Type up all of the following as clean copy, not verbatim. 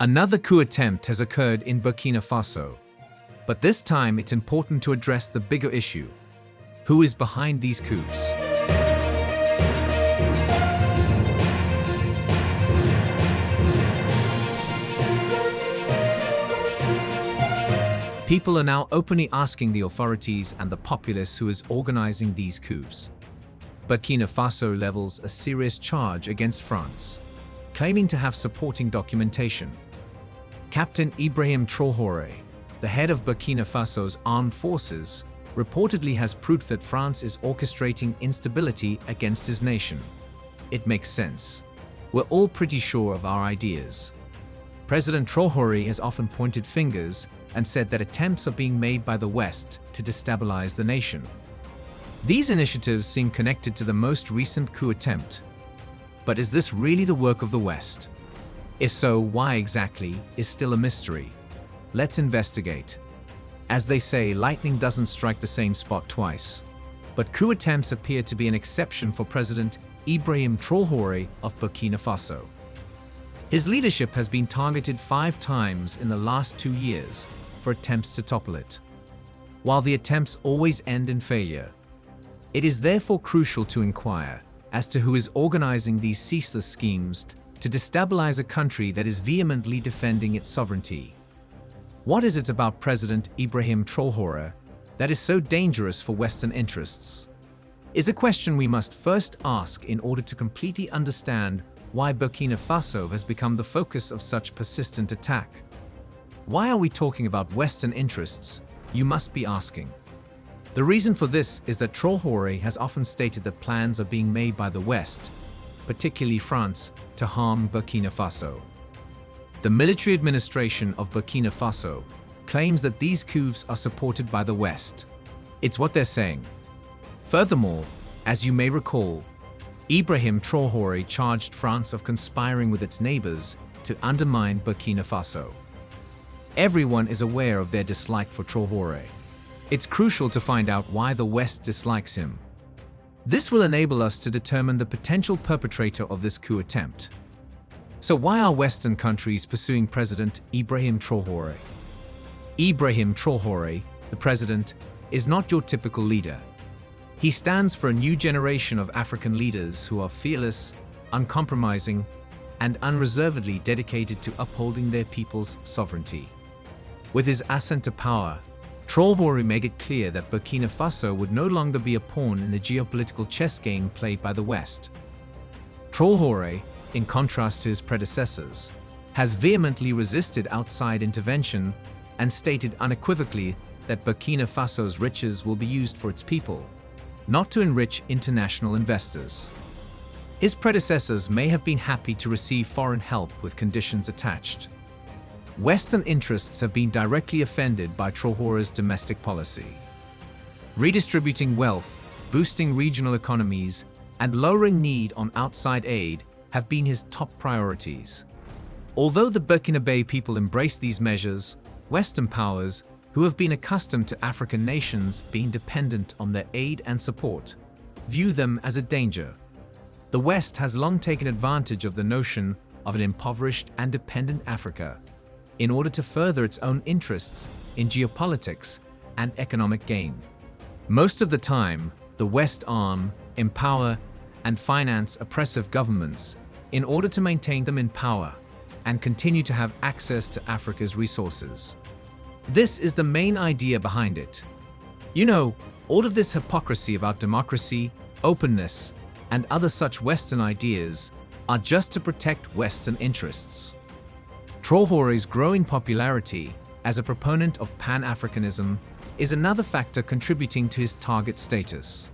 Another coup attempt has occurred in Burkina Faso, but this time it's important to address the bigger issue. Who is behind these coups? People are now openly asking the authorities and the populace who is organizing these coups. Burkina Faso levels a serious charge against France, claiming to have supporting documentation. Captain Ibrahim Traore, the head of Burkina Faso's armed forces, reportedly has proof that France is orchestrating instability against his nation. It makes sense. We're all pretty sure of our ideas. President Traoré has often pointed fingers and said that attempts are being made by the West to destabilize the nation. These initiatives seem connected to the most recent coup attempt. But is this really the work of the West? If so, why exactly is still a mystery. Let's investigate. As they say, lightning doesn't strike the same spot twice. But coup attempts appear to be an exception for President Ibrahim Traoré of Burkina Faso. His leadership has been targeted 5 times in the last 2 years for attempts to topple it. While the attempts always end in failure, it is therefore crucial to inquire as to who is organizing these ceaseless schemes to destabilize a country that is vehemently defending its sovereignty. What is it about President Ibrahim Traoré that is so dangerous for Western interests? Is a question we must first ask in order to completely understand why Burkina Faso has become the focus of such persistent attack. Why are we talking about Western interests, you must be asking. The reason for this is that Traoré has often stated that plans are being made by the West, particularly France, to harm Burkina Faso. The military administration of Burkina Faso claims that these coups are supported by the West. It's what they're saying. Furthermore, as you may recall, Ibrahim Traoré charged France of conspiring with its neighbors to undermine Burkina Faso. Everyone is aware of their dislike for Traoré. It's crucial to find out why the West dislikes him. This will enable us to determine the potential perpetrator of this coup attempt. So why are Western countries pursuing President Ibrahim Traoré? Ibrahim Traoré, the president, is not your typical leader. He stands for a new generation of African leaders who are fearless, uncompromising, and unreservedly dedicated to upholding their people's sovereignty. With his ascent to power, Traoré made it clear that Burkina Faso would no longer be a pawn in the geopolitical chess game played by the West. Traoré, in contrast to his predecessors, has vehemently resisted outside intervention and stated unequivocally that Burkina Faso's riches will be used for its people, not to enrich international investors. His predecessors may have been happy to receive foreign help with conditions attached. Western interests have been directly offended by Traoré's domestic policy. Redistributing wealth, boosting regional economies, and lowering need on outside aid have been his top priorities. Although the Burkinabe people embrace these measures, Western powers, who have been accustomed to African nations being dependent on their aid and support, view them as a danger. The West has long taken advantage of the notion of an impoverished and dependent Africa in order to further its own interests in geopolitics and economic gain. Most of the time, the West arm, empower, and finance oppressive governments in order to maintain them in power and continue to have access to Africa's resources. This is the main idea behind it. You know, all of this hypocrisy about democracy, openness, and other such Western ideas are just to protect Western interests. Traoré's growing popularity as a proponent of Pan-Africanism is another factor contributing to his target status.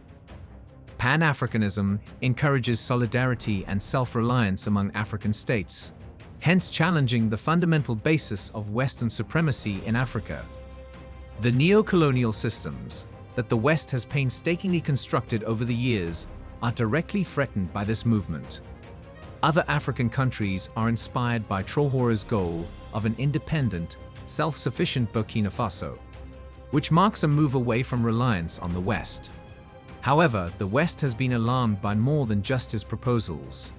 Pan-Africanism encourages solidarity and self-reliance among African states, hence challenging the fundamental basis of Western supremacy in Africa. The neo-colonial systems that the West has painstakingly constructed over the years are directly threatened by this movement. Other African countries are inspired by Traoré's goal of an independent, self-sufficient Burkina Faso, which marks a move away from reliance on the West. However, the West has been alarmed by more than just his proposals.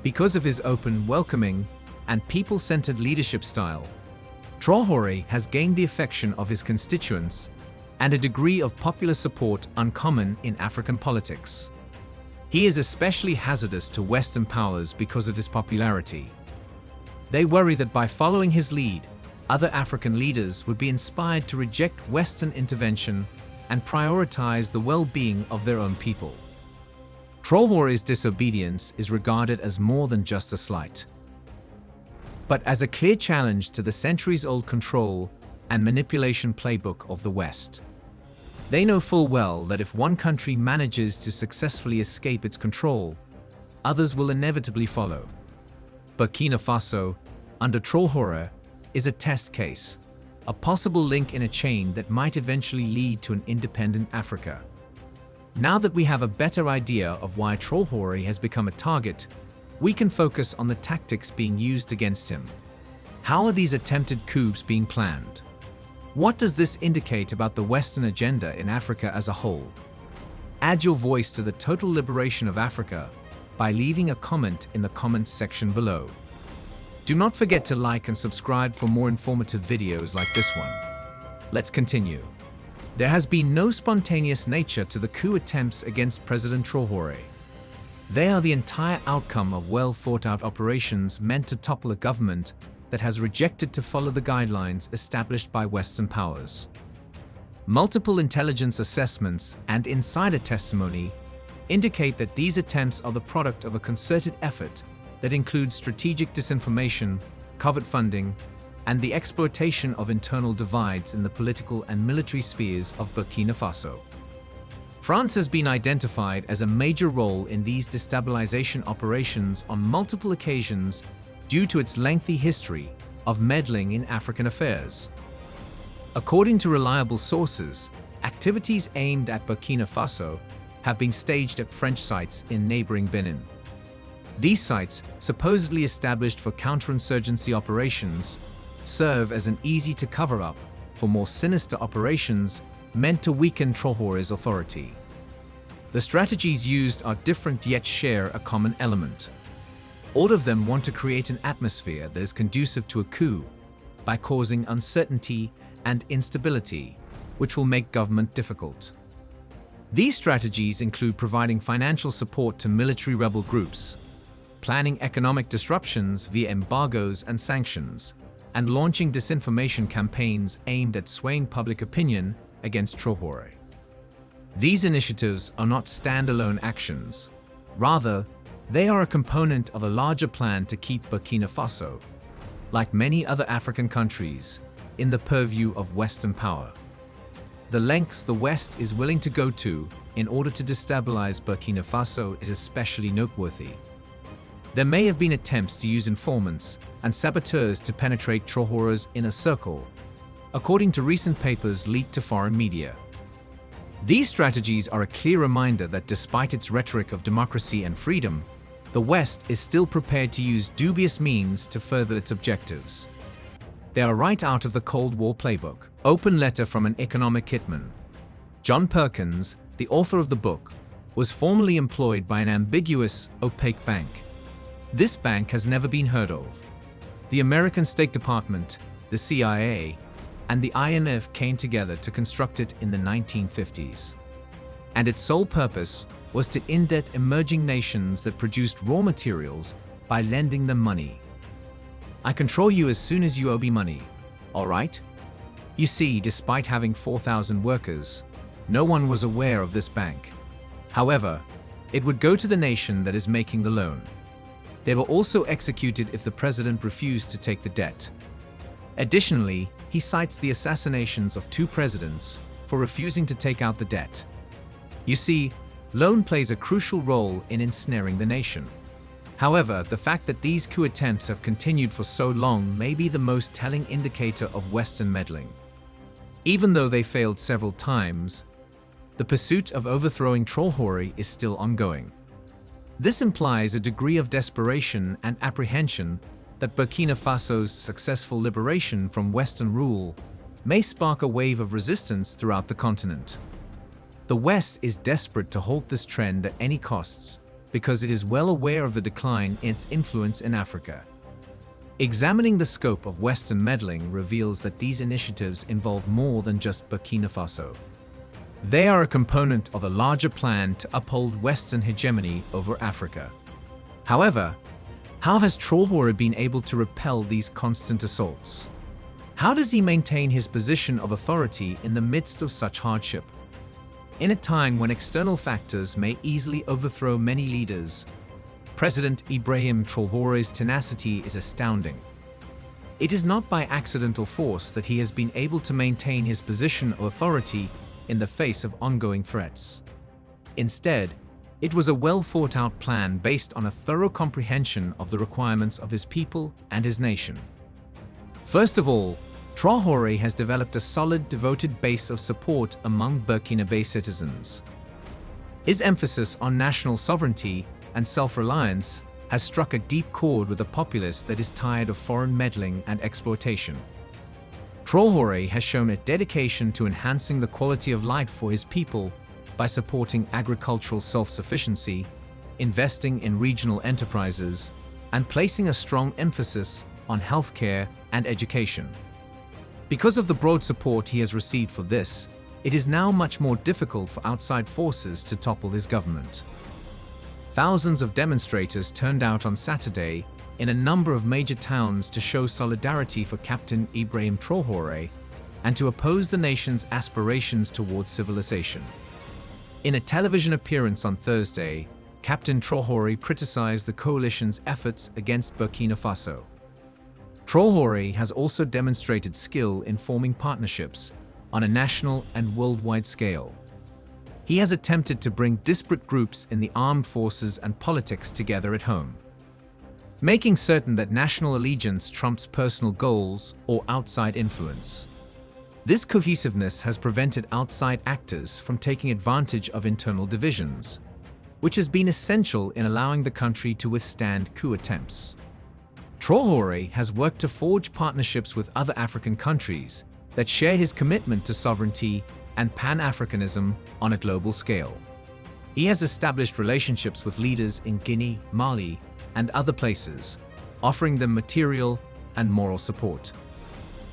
Because of his open, welcoming, and people-centered leadership style, Traoré has gained the affection of his constituents and a degree of popular support uncommon in African politics. He is especially hazardous to Western powers because of his popularity. They worry that by following his lead, other African leaders would be inspired to reject Western intervention and prioritize the well-being of their own people. Traoré's disobedience is regarded as more than just a slight, but as a clear challenge to the centuries-old control and manipulation playbook of the West. They know full well that if one country manages to successfully escape its control, others will inevitably follow. Burkina Faso, under Traoré, is a test case, a possible link in a chain that might eventually lead to an independent Africa. Now that we have a better idea of why Traoré has become a target, we can focus on the tactics being used against him. How are these attempted coups being planned? What does this indicate about the Western agenda in Africa as a whole? Add your voice to the total liberation of Africa by leaving a comment in the comments section below. Do not forget to like and subscribe for more informative videos like this one. Let's continue. There has been no spontaneous nature to the coup attempts against President Traoré. They are the entire outcome of well-thought-out operations meant to topple a government that has rejected to follow the guidelines established by Western powers. Multiple intelligence assessments and insider testimony indicate that these attempts are the product of a concerted effort that includes strategic disinformation, covert funding, and the exploitation of internal divides in the political and military spheres of Burkina Faso. France has been identified as a major role in these destabilization operations on multiple occasions due to its lengthy history of meddling in African affairs. According to reliable sources, activities aimed at Burkina Faso have been staged at French sites in neighboring Benin. These sites, supposedly established for counterinsurgency operations, serve as an easy-to-cover-up for more sinister operations meant to weaken Traoré's authority. The strategies used are different yet share a common element. All of them want to create an atmosphere that is conducive to a coup by causing uncertainty and instability, which will make government difficult. These strategies include providing financial support to military rebel groups, planning economic disruptions via embargoes and sanctions, and launching disinformation campaigns aimed at swaying public opinion against Traoré. These initiatives are not standalone actions. Rather, they are a component of a larger plan to keep Burkina Faso, like many other African countries, in the purview of Western power. The lengths the West is willing to go to in order to destabilize Burkina Faso is especially noteworthy. There may have been attempts to use informants and saboteurs to penetrate Traoré's inner circle, according to recent papers leaked to foreign media. These strategies are a clear reminder that despite its rhetoric of democracy and freedom, the West is still prepared to use dubious means to further its objectives. They are right out of the Cold War playbook. Open letter from an economic hitman. John Perkins, the author of the book, was formerly employed by an ambiguous, opaque bank. This bank has never been heard of. The American State Department, the CIA, and the IMF came together to construct it in the 1950s. And its sole purpose was to indebt emerging nations that produced raw materials by lending them money. I control you as soon as you owe me money, all right? You see, despite having 4,000 workers, no one was aware of this bank. However, it would go to the nation that is making the loan. They were also executed if the president refused to take the debt. Additionally, he cites the assassinations of 2 presidents for refusing to take out the debt. You see, loan plays a crucial role in ensnaring the nation. However, the fact that these coup attempts have continued for so long may be the most telling indicator of Western meddling. Even though they failed several times, the pursuit of overthrowing Traoré is still ongoing. This implies a degree of desperation and apprehension that Burkina Faso's successful liberation from Western rule may spark a wave of resistance throughout the continent. The West is desperate to halt this trend at any costs because it is well aware of the decline in its influence in Africa. Examining the scope of Western meddling reveals that these initiatives involve more than just Burkina Faso. They are a component of a larger plan to uphold Western hegemony over Africa. However, how has Traoré been able to repel these constant assaults? How does he maintain his position of authority in the midst of such hardship? In a time when external factors may easily overthrow many leaders, President Ibrahim Traoré's tenacity is astounding. It is not by accident or force that he has been able to maintain his position of authority in the face of ongoing threats. Instead, it was a well-thought-out plan based on a thorough comprehension of the requirements of his people and his nation. First of all, Traoré has developed a solid, devoted base of support among Burkinabe citizens. His emphasis on national sovereignty and self-reliance has struck a deep chord with a populace that is tired of foreign meddling and exploitation. Traoré has shown a dedication to enhancing the quality of life for his people by supporting agricultural self-sufficiency, investing in regional enterprises, and placing a strong emphasis on healthcare and education. Because of the broad support he has received for this, it is now much more difficult for outside forces to topple his government. Thousands of demonstrators turned out on Saturday in a number of major towns to show solidarity for Captain Ibrahim Traoré and to oppose the nation's aspirations towards civilization. In a television appearance on Thursday, Captain Traoré criticized the coalition's efforts against Burkina Faso. Traoré has also demonstrated skill in forming partnerships on a national and worldwide scale. He has attempted to bring disparate groups in the armed forces and politics together at home, making certain that national allegiance trumps personal goals or outside influence. This cohesiveness has prevented outside actors from taking advantage of internal divisions, which has been essential in allowing the country to withstand coup attempts. Traoré has worked to forge partnerships with other African countries that share his commitment to sovereignty and Pan-Africanism on a global scale. He has established relationships with leaders in Guinea, Mali, and other places, offering them material and moral support.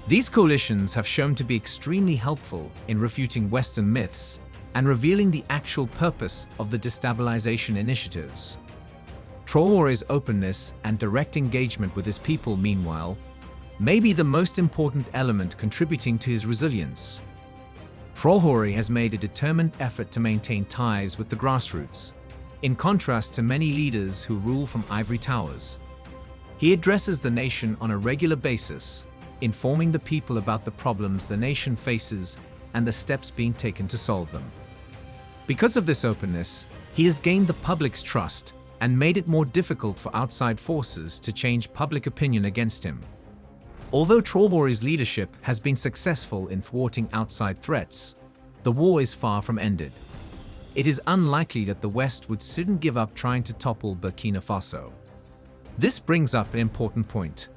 These coalitions have shown to be extremely helpful in refuting Western myths and revealing the actual purpose of the destabilization initiatives. Traoré's openness and direct engagement with his people, meanwhile, may be the most important element contributing to his resilience. Traoré has made a determined effort to maintain ties with the grassroots, in contrast to many leaders who rule from ivory towers. He addresses the nation on a regular basis, informing the people about the problems the nation faces and the steps being taken to solve them. Because of this openness, he has gained the public's trust and made it more difficult for outside forces to change public opinion against him. Although Traoré's leadership has been successful in thwarting outside threats, the war is far from ended. It is unlikely that the West would soon give up trying to topple Burkina Faso. This brings up an important point.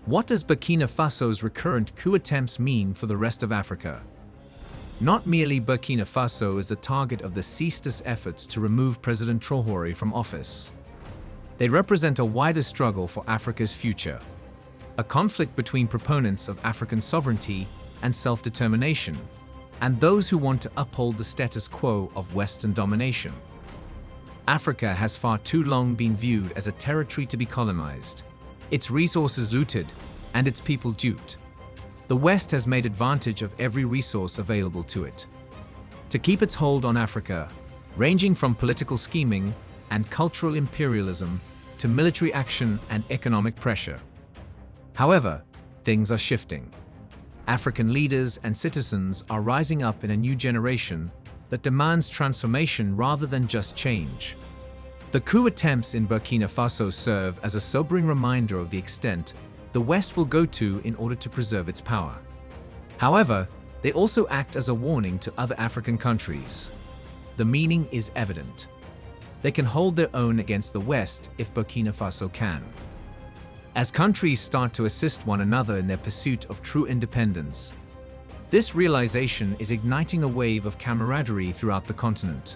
What does Burkina Faso's recurrent coup attempts mean for the rest of Africa? Not merely Burkina Faso is the target of the ceaseless efforts to remove President Traoré from office. They represent a wider struggle for Africa's future, a conflict between proponents of African sovereignty and self-determination, and those who want to uphold the status quo of Western domination. Africa has far too long been viewed as a territory to be colonized, its resources looted, and its people duped. The West has made advantage of every resource available to it to keep its hold on Africa, ranging from political scheming and cultural imperialism to military action and economic pressure. However, things are shifting. African leaders and citizens are rising up in a new generation that demands transformation rather than just change. The coup attempts in Burkina Faso serve as a sobering reminder of the extent the West will go to in order to preserve its power. However, they also act as a warning to other African countries. The meaning is evident. They can hold their own against the West if Burkina Faso can. As countries start to assist one another in their pursuit of true independence, this realization is igniting a wave of camaraderie throughout the continent.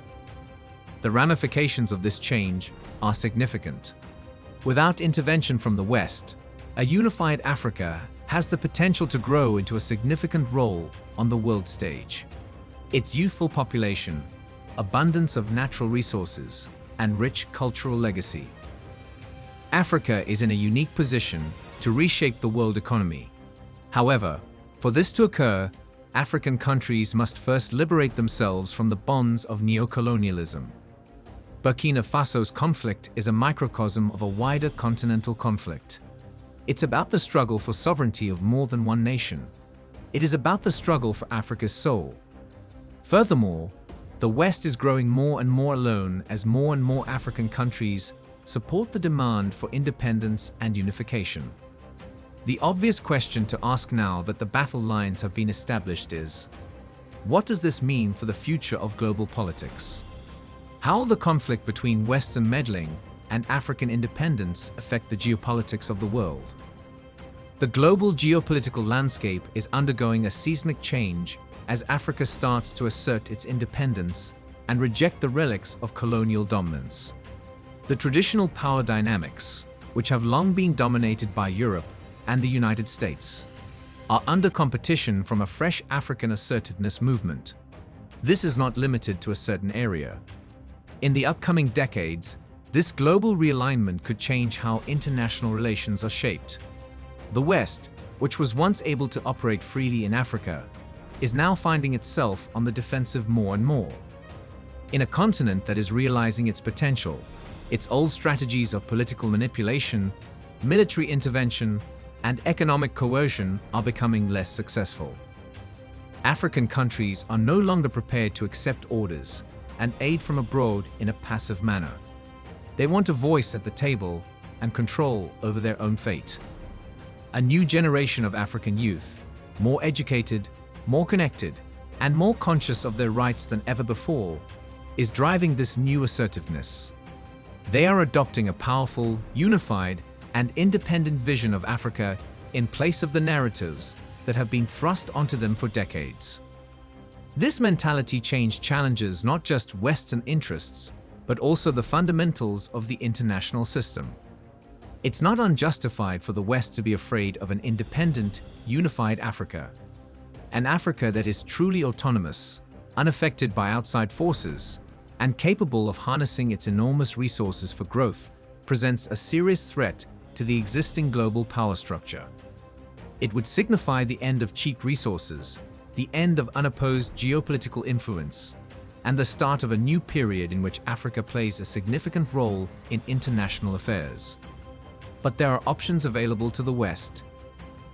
The ramifications of this change are significant. Without intervention from the West, A unified Africa has the potential to grow into a significant role on the world stage. Its youthful population, abundance of natural resources, and rich cultural legacy. Africa is in a unique position to reshape the world economy. However, for this to occur, African countries must first liberate themselves from the bonds of neocolonialism. Burkina Faso's conflict is a microcosm of a wider continental conflict. It's about the struggle for sovereignty of more than one nation. It is about the struggle for Africa's soul. Furthermore, the West is growing more and more alone as more and more African countries support the demand for independence and unification. The obvious question to ask now that the battle lines have been established is, what does this mean for the future of global politics? How will the conflict between Western meddling and African independence affect the geopolitics of the world? The global geopolitical landscape is undergoing a seismic change as Africa starts to assert its independence and reject the relics of colonial dominance. The traditional power dynamics, which have long been dominated by Europe and the United States, are under competition from a fresh African assertiveness movement. This is not limited to a certain area. In the upcoming decades, this global realignment could change how international relations are shaped. The West, which was once able to operate freely in Africa, is now finding itself on the defensive more and more. In a continent that is realizing its potential, its old strategies of political manipulation, military intervention, and economic coercion are becoming less successful. African countries are no longer prepared to accept orders and aid from abroad in a passive manner. They want a voice at the table and control over their own fate. A new generation of African youth, more educated, more connected, and more conscious of their rights than ever before, is driving this new assertiveness. They are adopting a powerful, unified, and independent vision of Africa in place of the narratives that have been thrust onto them for decades. This mentality change challenges not just Western interests, but also the fundamentals of the international system. It's not unjustified for the West to be afraid of an independent, unified Africa. An Africa that is truly autonomous, unaffected by outside forces, and capable of harnessing its enormous resources for growth, presents a serious threat to the existing global power structure. It would signify the end of cheap resources, the end of unopposed geopolitical influence, and the start of a new period in which Africa plays a significant role in international affairs. But there are options available to the West.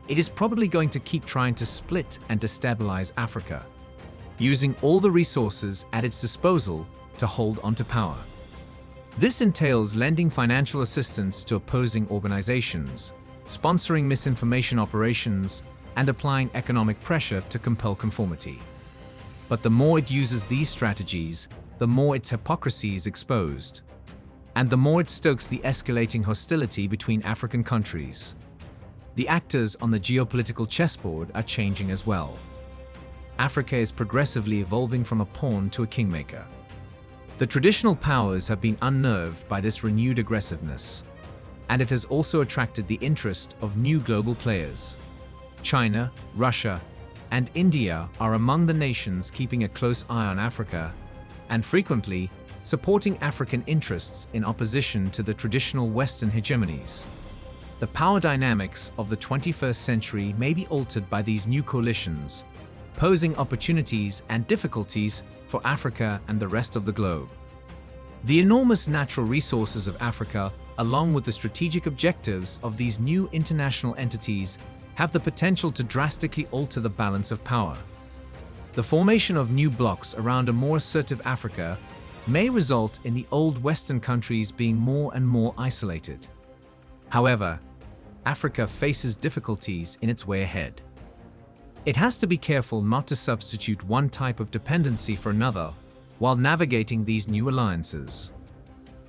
It is probably going to keep trying to split and destabilize Africa, using all the resources at its disposal to hold onto power. This entails lending financial assistance to opposing organizations, sponsoring misinformation operations, and applying economic pressure to compel conformity. But the more it uses these strategies, the more its hypocrisy is exposed, and the more it stokes the escalating hostility between African countries. The actors on the geopolitical chessboard are changing as well. Africa is progressively evolving from a pawn to a kingmaker. The traditional powers have been unnerved by this renewed aggressiveness, and it has also attracted the interest of new global players. China, Russia, and India are among the nations keeping a close eye on Africa, and frequently supporting African interests in opposition to the traditional Western hegemonies. The power dynamics of the 21st century may be altered by these new coalitions, posing opportunities and difficulties for Africa and the rest of the globe. The enormous natural resources of Africa, along with the strategic objectives of these new international entities, have the potential to drastically alter the balance of power. The formation of new blocs around a more assertive Africa may result in the old Western countries being more and more isolated. However, Africa faces difficulties in its way ahead. It has to be careful not to substitute one type of dependency for another while navigating these new alliances.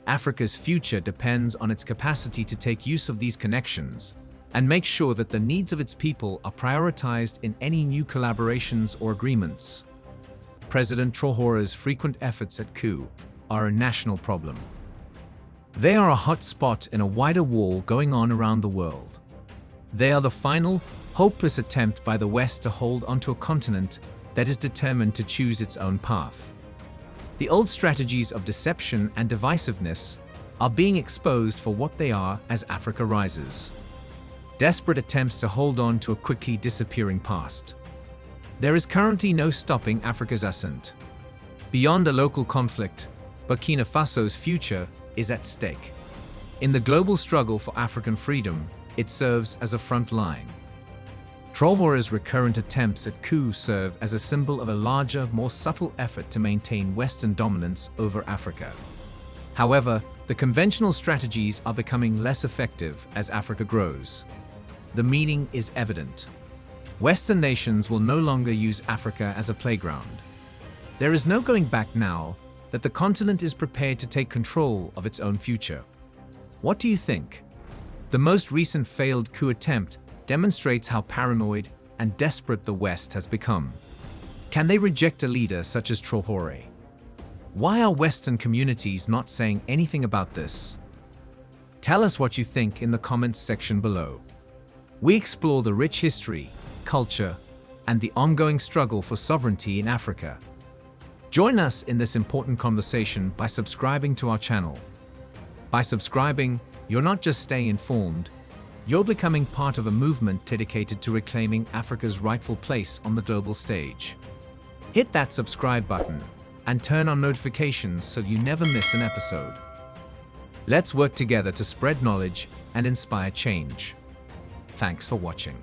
Africa's future depends on its capacity to take use of these connections and make sure that the needs of its people are prioritized in any new collaborations or agreements. President Traoré's frequent efforts at coup are a national problem. They are a hot spot in a wider war going on around the world. They are the final, hopeless attempt by the West to hold onto a continent that is determined to choose its own path. The old strategies of deception and divisiveness are being exposed for what they are as Africa rises. Desperate attempts to hold on to a quickly disappearing past. There is currently no stopping Africa's ascent. Beyond a local conflict, Burkina Faso's future is at stake. In the global struggle for African freedom, it serves as a front line. Traoré's recurrent attempts at coups serve as a symbol of a larger, more subtle effort to maintain Western dominance over Africa. However, the conventional strategies are becoming less effective as Africa grows. The meaning is evident. Western nations will no longer use Africa as a playground. There is no going back now that the continent is prepared to take control of its own future. What do you think? The most recent failed coup attempt demonstrates how paranoid and desperate the West has become. Can they reject a leader such as Traoré? Why are Western communities not saying anything about this? Tell us what you think in the comments section below. We explore the rich history, culture, and the ongoing struggle for sovereignty in Africa. Join us in this important conversation by subscribing to our channel. By subscribing, you're not just staying informed, you're becoming part of a movement dedicated to reclaiming Africa's rightful place on the global stage. Hit that subscribe button and turn on notifications so you never miss an episode. Let's work together to spread knowledge and inspire change. Thanks for watching.